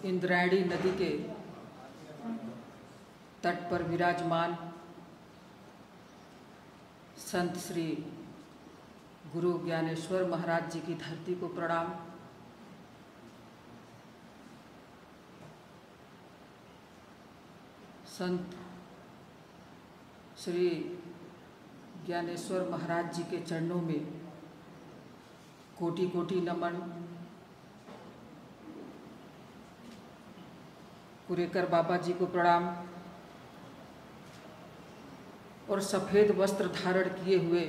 इंद्रायणी नदी के तट पर विराजमान संत श्री गुरु ज्ञानेश्वर महाराज जी की धरती को प्रणाम। संत श्री ज्ञानेश्वर महाराज जी के चरणों में कोटि कोटि नमन। कुरेकर बाबा जी को प्रणाम। और सफ़ेद वस्त्र धारण किए हुए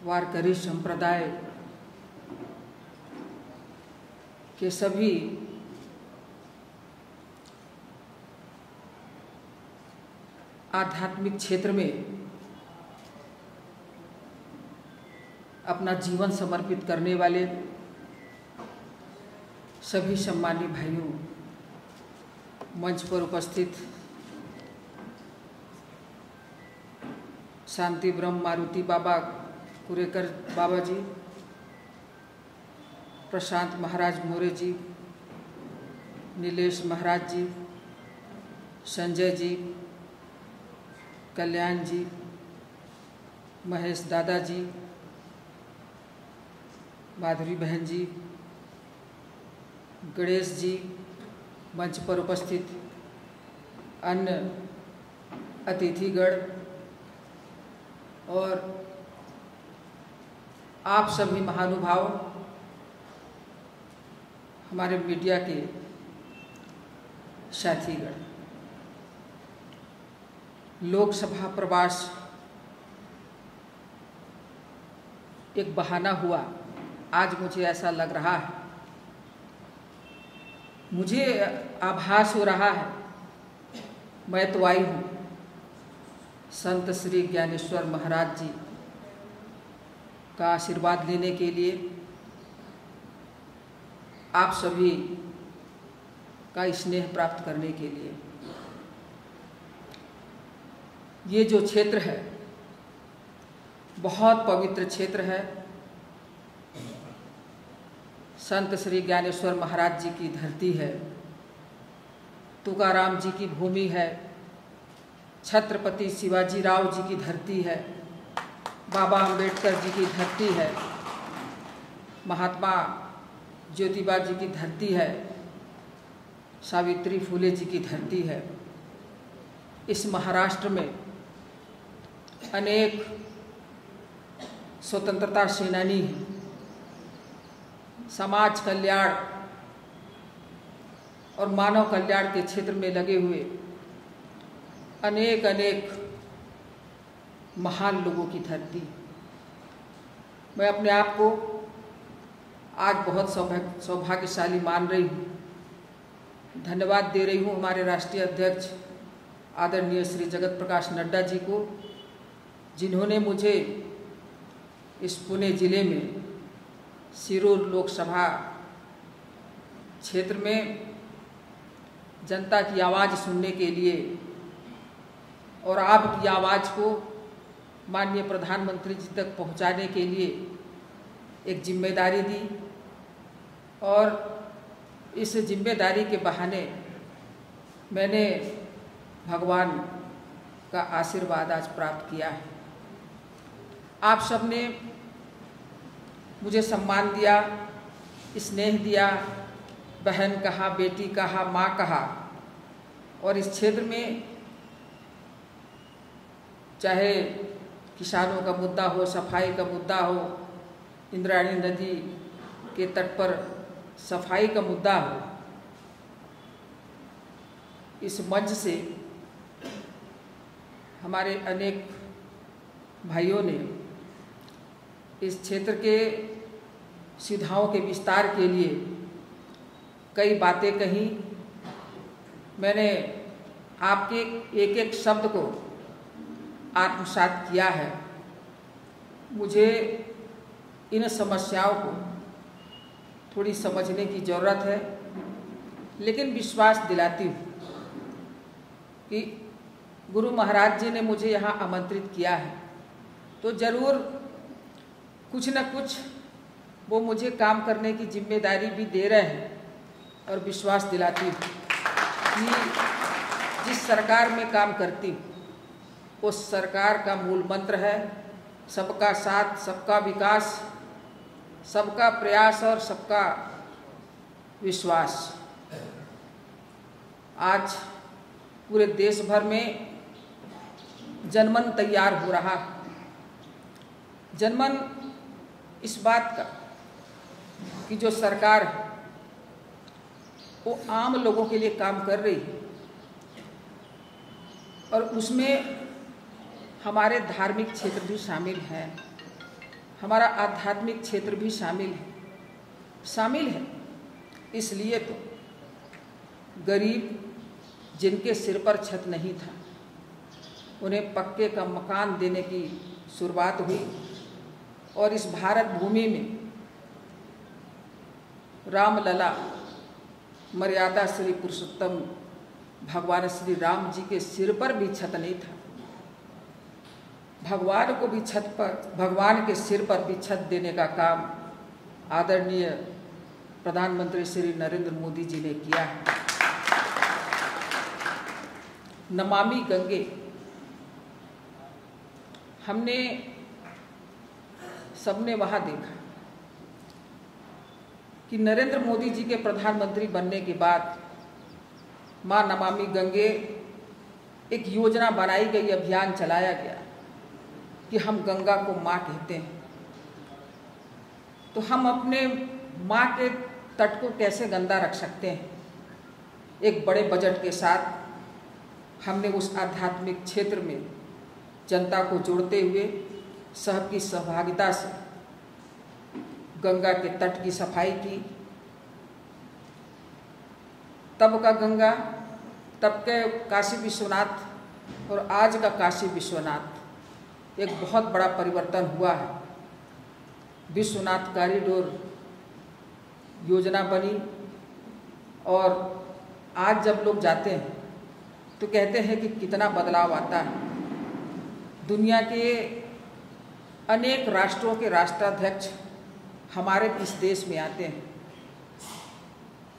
वारकरी संप्रदाय के सभी आध्यात्मिक क्षेत्र में अपना जीवन समर्पित करने वाले सभी सम्मानित भाइयों, मंच पर उपस्थित शांति ब्रह्म मारुति बाबा कुरेकर बाबा जी, प्रशांत महाराज मोरे जी, नीलेश महाराज जी, संजय जी, कल्याण जी, महेश दादा जी, माधुरी बहन जी, गणेश जी, मंच पर उपस्थित अन्य अतिथिगण और आप सभी महानुभाव, हमारे मीडिया के साथीगण। लोकसभा प्रवास एक बहाना हुआ। आज मुझे ऐसा लग रहा है, मुझे आभास हो रहा है, मैं तो आई हूँ संत श्री ज्ञानेश्वर महाराज जी का आशीर्वाद लेने के लिए, आप सभी का स्नेह प्राप्त करने के लिए। ये जो क्षेत्र है बहुत पवित्र क्षेत्र है। संत श्री ज्ञानेश्वर महाराज जी की धरती है, तुकाराम जी की भूमि है, छत्रपति शिवाजी राव जी की धरती है, बाबा अम्बेडकर जी की धरती है, महात्मा ज्योतिबा जी की धरती है, सावित्री फुले जी की धरती है। इस महाराष्ट्र में अनेक स्वतंत्रता सेनानी, समाज कल्याण और मानव कल्याण के क्षेत्र में लगे हुए अनेक अनेक महान लोगों की धरती। मैं अपने आप को आज बहुत सौभाग्यशाली मान रही हूँ। धन्यवाद दे रही हूँ हमारे राष्ट्रीय अध्यक्ष आदरणीय श्री जगत प्रकाश नड्डा जी को, जिन्होंने मुझे इस पुणे जिले में सिरूर लोकसभा क्षेत्र में जनता की आवाज़ सुनने के लिए और आपकी आवाज़ को माननीय प्रधानमंत्री जी तक पहुंचाने के लिए एक जिम्मेदारी दी। और इस जिम्मेदारी के बहाने मैंने भगवान का आशीर्वाद आज प्राप्त किया है। आप सब ने मुझे सम्मान दिया, स्नेह दिया, बहन कहा, बेटी कहा, माँ कहा। और इस क्षेत्र में चाहे किसानों का मुद्दा हो, सफाई का मुद्दा हो, इंद्रायणी नदी के तट पर सफाई का मुद्दा हो, इस मंच से हमारे अनेक भाइयों ने इस क्षेत्र के सुविधाओं के विस्तार के लिए कई बातें कही। मैंने आपके एक एक शब्द को आत्मसात किया है। मुझे इन समस्याओं को थोड़ी समझने की ज़रूरत है, लेकिन विश्वास दिलाती हूँ कि गुरु महाराज जी ने मुझे यहाँ आमंत्रित किया है तो ज़रूर कुछ न कुछ वो मुझे काम करने की जिम्मेदारी भी दे रहे हैं। और विश्वास दिलाती हूँ कि जिस सरकार में काम करती हूँ उस सरकार का मूल मंत्र है सबका साथ, सबका विकास, सबका प्रयास और सबका विश्वास। आज पूरे देश भर में जनमन तैयार हो रहा है। जनमन इस बात का कि जो सरकार है वो आम लोगों के लिए काम कर रही है और उसमें हमारे धार्मिक क्षेत्र भी शामिल है, हमारा आध्यात्मिक क्षेत्र भी शामिल है। इसलिए तो गरीब जिनके सिर पर छत नहीं था उन्हें पक्के का मकान देने की शुरुआत हुई और इस भारत भूमि में रामलला मर्यादा श्री पुरुषोत्तम भगवान श्री राम जी के सिर पर भी छत नहीं था। भगवान के सिर पर भी छत देने का काम आदरणीय प्रधानमंत्री श्री नरेंद्र मोदी जी ने किया है। नमामि गंगे हमने सबने वहाँ देखा कि नरेंद्र मोदी जी के प्रधानमंत्री बनने के बाद माँ नमामि गंगे एक योजना बनाई गई, अभियान चलाया गया कि हम गंगा को माँ कहते हैं, तो हम अपने माँ के तट को कैसे गंदा रख सकते हैं। एक बड़े बजट के साथ हमने उस आध्यात्मिक क्षेत्र में जनता को जोड़ते हुए सबकी सहभागिता से गंगा के तट की सफाई की। तब का गंगा, तब के काशी विश्वनाथ और आज का काशी विश्वनाथ एक बहुत बड़ा परिवर्तन हुआ है। विश्वनाथ कॉरिडोर योजना बनी और आज जब लोग जाते हैं तो कहते हैं कि कितना बदलाव आता है। दुनिया के अनेक राष्ट्रों के राष्ट्राध्यक्ष हमारे इस देश में आते हैं,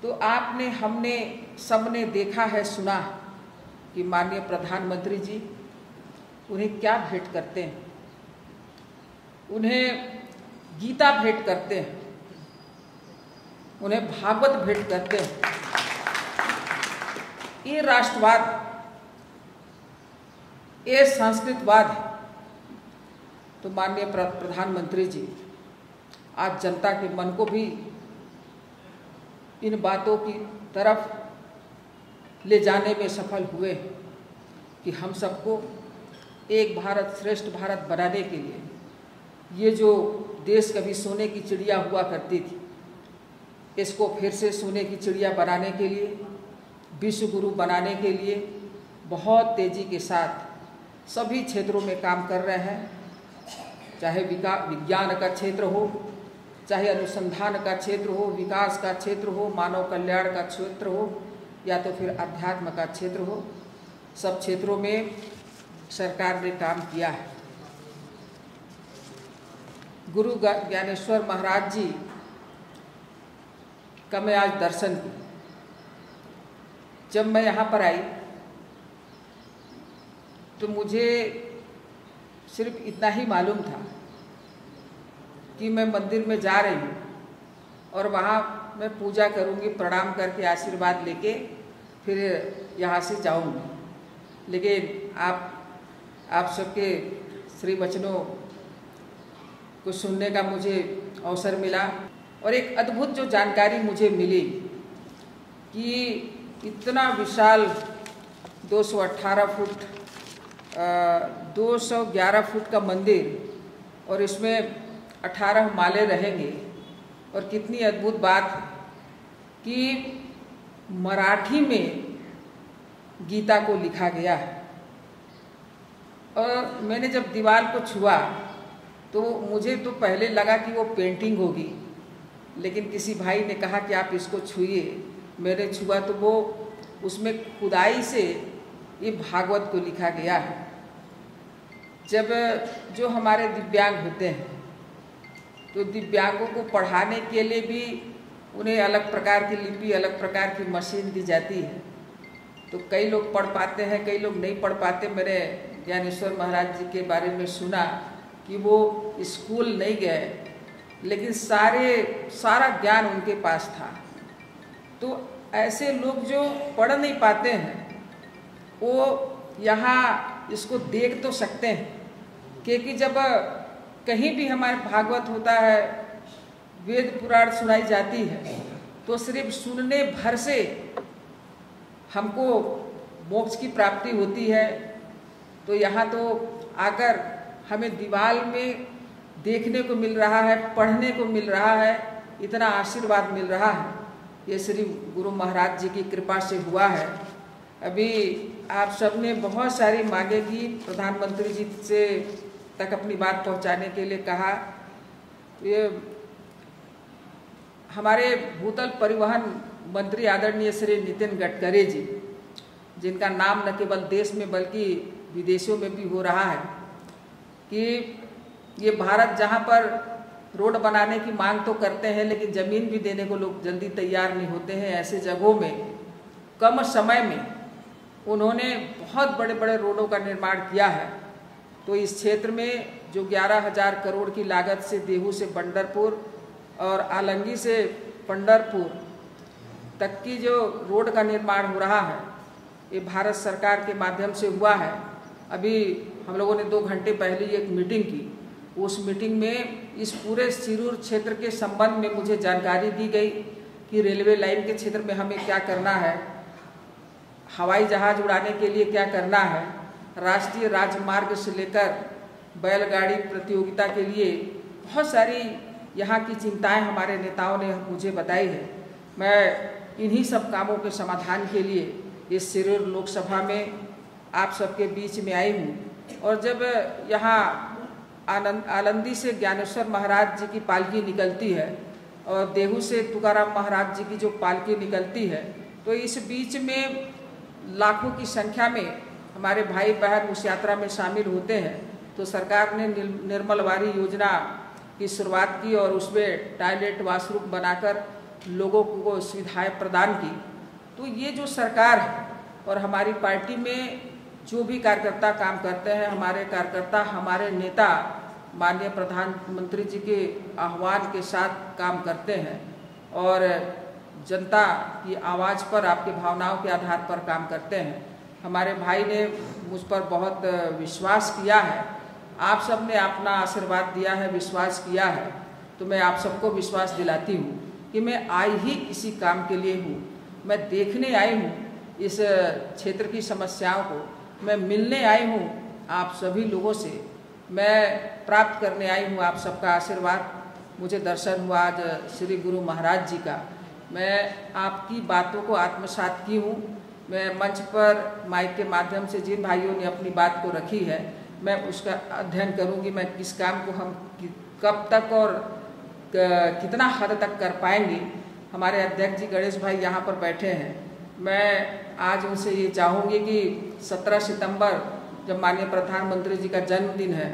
तो आपने, हमने, सबने देखा है, सुना कि माननीय प्रधानमंत्री जी उन्हें क्या भेंट करते हैं। उन्हें गीता भेंट करते हैं, उन्हें भागवत भेंट करते हैं। ये राष्ट्रवाद, ये संस्कृतवाद है। तो माननीय प्रधानमंत्री जी आज जनता के मन को भी इन बातों की तरफ ले जाने में सफल हुए कि हम सबको एक भारत श्रेष्ठ भारत बनाने के लिए, ये जो देश कभी सोने की चिड़िया हुआ करती थी, इसको फिर से सोने की चिड़िया बनाने के लिए, विश्व गुरु बनाने के लिए बहुत तेज़ी के साथ सभी क्षेत्रों में काम कर रहे हैं। चाहे विज्ञान का क्षेत्र हो, चाहे अनुसंधान का क्षेत्र हो, विकास का क्षेत्र हो, मानव कल्याण का क्षेत्र हो, या तो फिर अध्यात्म का क्षेत्र हो, सब क्षेत्रों में सरकार ने काम किया है। गुरु ज्ञानेश्वर महाराज जी का मैं आज दर्शन किया। जब मैं यहाँ पर आई तो मुझे सिर्फ इतना ही मालूम था कि मैं मंदिर में जा रही हूँ और वहाँ मैं पूजा करूँगी, प्रणाम करके आशीर्वाद लेके फिर यहाँ से जाऊँगी। लेकिन आप सबके श्री वचनों को सुनने का मुझे अवसर मिला और एक अद्भुत जो जानकारी मुझे मिली कि इतना विशाल 218 फुट 211 फुट का मंदिर और इसमें 18 माले रहेंगे। और कितनी अद्भुत बात है कि मराठी में गीता को लिखा गया है। और मैंने जब दीवार को छुआ तो मुझे तो पहले लगा कि वो पेंटिंग होगी, लेकिन किसी भाई ने कहा कि आप इसको छुइए। मैंने छुआ तो वो उसमें खुदाई से ये भागवत को लिखा गया है। जब जो हमारे दिव्यांग होते हैं तो दिव्यांगों को पढ़ाने के लिए भी उन्हें अलग प्रकार की लिपि, अलग प्रकार की मशीन दी जाती है। तो कई लोग पढ़ पाते हैं, कई लोग नहीं पढ़ पाते। मैंने ज्ञानेश्वर महाराज जी के बारे में सुना कि वो स्कूल नहीं गए, लेकिन सारा ज्ञान उनके पास था। तो ऐसे लोग जो पढ़ नहीं पाते हैं वो यहाँ इसको देख तो सकते हैं, क्योंकि जब कहीं भी हमारे भागवत होता है, वेद पुराण सुनाई जाती है, तो सिर्फ सुनने भर से हमको मोक्ष की प्राप्ति होती है। तो यहाँ तो आकर हमें दीवार में देखने को मिल रहा है, पढ़ने को मिल रहा है, इतना आशीर्वाद मिल रहा है, ये श्री गुरु महाराज जी की कृपा से हुआ है। अभी आप सबने बहुत सारी मांगे की, प्रधानमंत्री जी से तक अपनी बात पहुंचाने के लिए कहा। ये हमारे भूतल परिवहन मंत्री आदरणीय श्री नितिन गडकरी जी, जिनका नाम न केवल देश में बल्कि विदेशों में भी हो रहा है कि ये भारत जहाँ पर रोड बनाने की मांग तो करते हैं, लेकिन ज़मीन भी देने को लोग जल्दी तैयार नहीं होते हैं। ऐसे जगहों में कम समय में उन्होंने बहुत बड़े बड़े रोडों का निर्माण किया है। तो इस क्षेत्र में जो 11,000 करोड़ की लागत से देहू से पंढरपुर और आलंगी से पंढरपुर तक की जो रोड का निर्माण हो रहा है, ये भारत सरकार के माध्यम से हुआ है। अभी हम लोगों ने 2 घंटे पहले एक मीटिंग की। उस मीटिंग में इस पूरे सिरूर क्षेत्र के संबंध में मुझे जानकारी दी गई कि रेलवे लाइन के क्षेत्र में हमें क्या करना है, हवाई जहाज उड़ाने के लिए क्या करना है, राष्ट्रीय राजमार्ग से लेकर बैलगाड़ी प्रतियोगिता के लिए बहुत सारी यहाँ की चिंताएं हमारे नेताओं ने मुझे बताई है। मैं इन्हीं सब कामों के समाधान के लिए इस सिरूर लोकसभा में आप सबके बीच में आई हूँ। और जब यहाँ आलंदी से ज्ञानेश्वर महाराज जी की पालकी निकलती है और देहू से तुकाराम महाराज जी की जो पालकी निकलती है, तो इस बीच में लाखों की संख्या में हमारे भाई बहन उस यात्रा में शामिल होते हैं। तो सरकार ने निर्मल वारी योजना की शुरुआत की और उसमें टॉयलेट वाशरूम बनाकर लोगों को सुविधाएं प्रदान की। तो ये जो सरकार है और हमारी पार्टी में जो भी कार्यकर्ता काम करते हैं, हमारे कार्यकर्ता, हमारे नेता माननीय प्रधानमंत्री जी के आह्वान के साथ काम करते हैं और जनता की आवाज़ पर, आपकी भावनाओं के आधार पर काम करते हैं। हमारे भाई ने मुझ पर बहुत विश्वास किया है, आप सब ने अपना आशीर्वाद दिया है, विश्वास किया है। तो मैं आप सबको विश्वास दिलाती हूँ कि मैं आई ही इसी काम के लिए हूँ। मैं देखने आई हूँ इस क्षेत्र की समस्याओं को, मैं मिलने आई हूँ आप सभी लोगों से, मैं प्राप्त करने आई हूँ आप सबका आशीर्वाद। मुझे दर्शन हुआ आज श्री गुरु महाराज जी का। मैं आपकी बातों को आत्मसात की हूँ। मैं मंच पर माइक के माध्यम से जिन भाइयों ने अपनी बात को रखी है, मैं उसका अध्ययन करूँगी। मैं किस काम को हम कब तक और कितना हद तक कर पाएंगे। हमारे अध्यक्ष जी गणेश भाई यहाँ पर बैठे हैं। मैं आज उनसे ये चाहूँगी कि 17 सितंबर जब माननीय प्रधानमंत्री जी का जन्मदिन है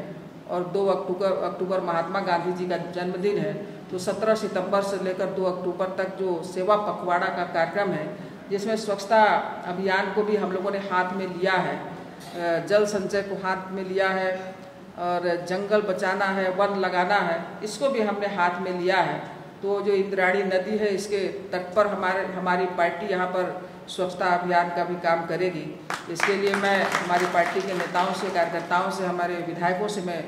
और 2 अक्टूबर महात्मा गांधी जी का जन्मदिन है, तो 17 सितंबर से लेकर 2 अक्टूबर तक जो सेवा पखवाड़ा का कार्यक्रम है, जिसमें स्वच्छता अभियान को भी हम लोगों ने हाथ में लिया है, जल संचय को हाथ में लिया है और जंगल बचाना है, वन लगाना है, इसको भी हमने हाथ में लिया है। तो जो इंद्राणी नदी है, इसके तट पर हमारी पार्टी यहाँ पर स्वच्छता अभियान का भी काम करेगी। इसके लिए मैं हमारी पार्टी के नेताओं से, कार्यकर्ताओं से, हमारे विधायकों से मैं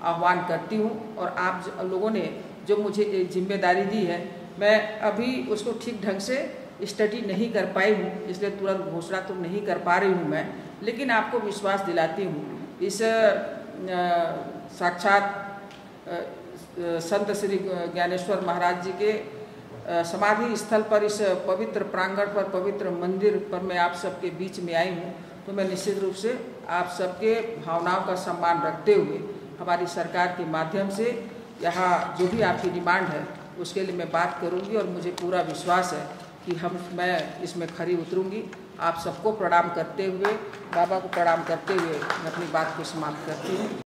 आह्वान करती हूँ। और आप लोगों ने जो मुझे जिम्मेदारी दी है, मैं अभी उसको ठीक ढंग से स्टडी नहीं कर पाई हूँ, इसलिए तुरंत घोषणा तो नहीं कर पा रही हूँ मैं, लेकिन आपको विश्वास दिलाती हूँ। इस साक्षात संत श्री ज्ञानेश्वर महाराज जी के समाधि स्थल पर, इस पवित्र प्रांगण पर, पवित्र मंदिर पर मैं आप सबके बीच में आई हूँ। तो मैं निश्चित रूप से आप सबके भावनाओं का सम्मान रखते हुए हमारी सरकार के माध्यम से यहाँ जो भी आपकी डिमांड है उसके लिए मैं बात करूँगी और मुझे पूरा विश्वास है कि मैं इसमें खरी उतरूँगी। आप सबको प्रणाम करते हुए, बाबा को प्रणाम करते हुए मैं अपनी बात को समाप्त करती हूँ।